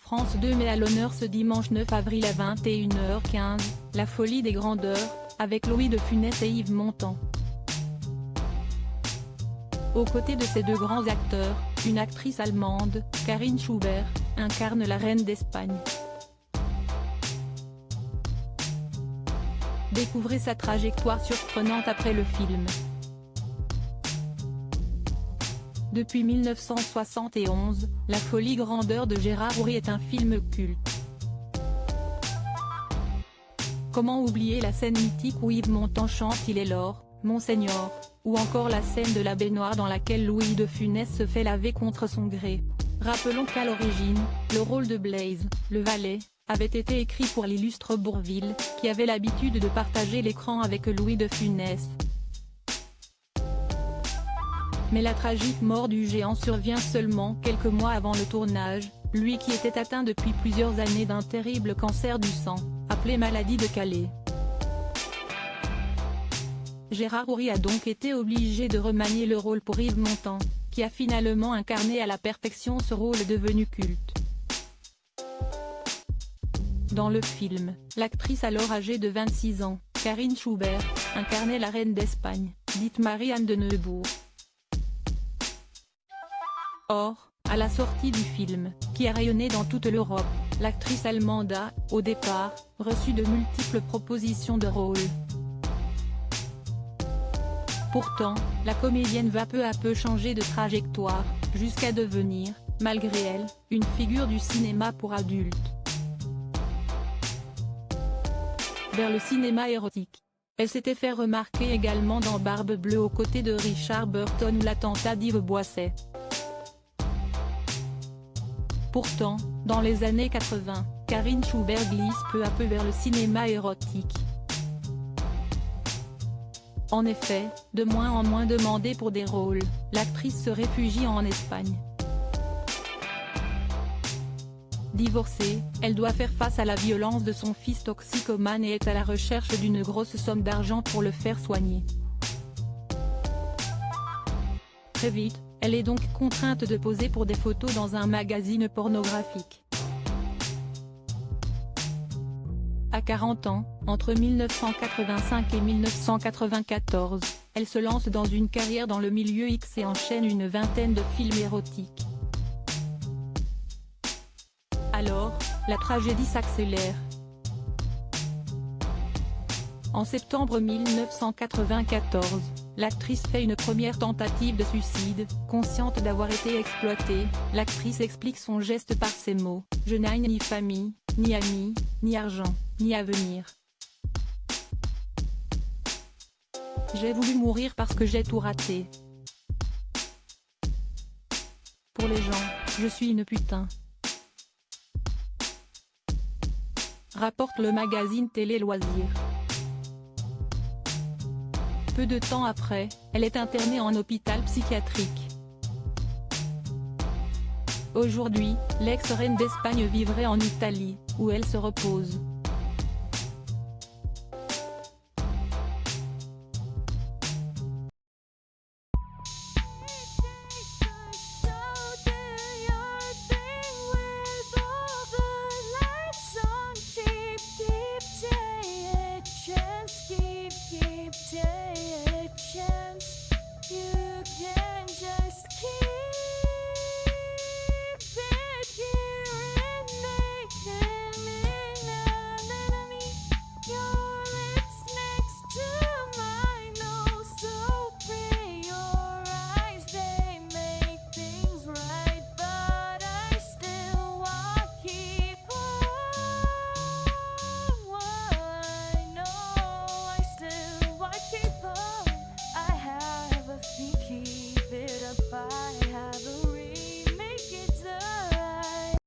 France 2 met à l'honneur ce dimanche 9 avril à 21h15, La folie des grandeurs, avec Louis de Funès et Yves Montand. Aux côtés de ces deux grands acteurs, une actrice allemande, Karin Schubert, incarne la reine d'Espagne. Découvrez sa trajectoire surprenante après le film. Depuis 1971, La folie grandeur de Gérard Houry est un film culte. Comment oublier la scène mythique où Yves Montand chante Il est l'or, Monseigneur, ou encore la scène de la baignoire dans laquelle Louis de Funès se fait laver contre son gré. Rappelons qu'à l'origine, le rôle de Blaise, le valet, avait été écrit pour l'illustre Bourvil, qui avait l'habitude de partager l'écran avec Louis de Funès. Mais la tragique mort du géant survient seulement quelques mois avant le tournage, lui qui était atteint depuis plusieurs années d'un terrible cancer du sang, appelé maladie de Calais. Gérard Houry a donc été obligé de remanier le rôle pour Yves Montand, qui a finalement incarné à la perfection ce rôle devenu culte. Dans le film, l'actrice alors âgée de 26 ans, Karin Schubert, incarnait la reine d'Espagne, dite Marie-Anne de Neubourg. Or, à la sortie du film, qui a rayonné dans toute l'Europe, l'actrice allemande a, au départ, reçu de multiples propositions de rôle. Pourtant, la comédienne va peu à peu changer de trajectoire, jusqu'à devenir, malgré elle, une figure du cinéma pour adultes. Vers le cinéma érotique. Elle s'était fait remarquer également dans Barbe Bleue aux côtés de Richard Burton ou l'attentat d'Yves Boisset. Pourtant, dans les années 80, Karin Schubert glisse peu à peu vers le cinéma érotique. En effet, de moins en moins demandée pour des rôles, l'actrice se réfugie en Espagne. Divorcée, elle doit faire face à la violence de son fils toxicomane et est à la recherche d'une grosse somme d'argent pour le faire soigner. Très vite, elle est donc contrainte de poser pour des photos dans un magazine pornographique. À 40 ans, entre 1985 et 1994, elle se lance dans une carrière dans le milieu X et enchaîne une vingtaine de films érotiques. Alors, la tragédie s'accélère. En septembre 1994, l'actrice fait une première tentative de suicide, consciente d'avoir été exploitée. L'actrice explique son geste par ces mots: « Je n'ai ni famille, ni amis, ni argent, ni avenir. J'ai voulu mourir parce que j'ai tout raté. Pour les gens, je suis une putain. » Rapporte le magazine Télé Loisirs. Peu de temps après, elle est internée en hôpital psychiatrique. Aujourd'hui, l'ex-reine d'Espagne vivrait en Italie, où elle se repose. You can just keep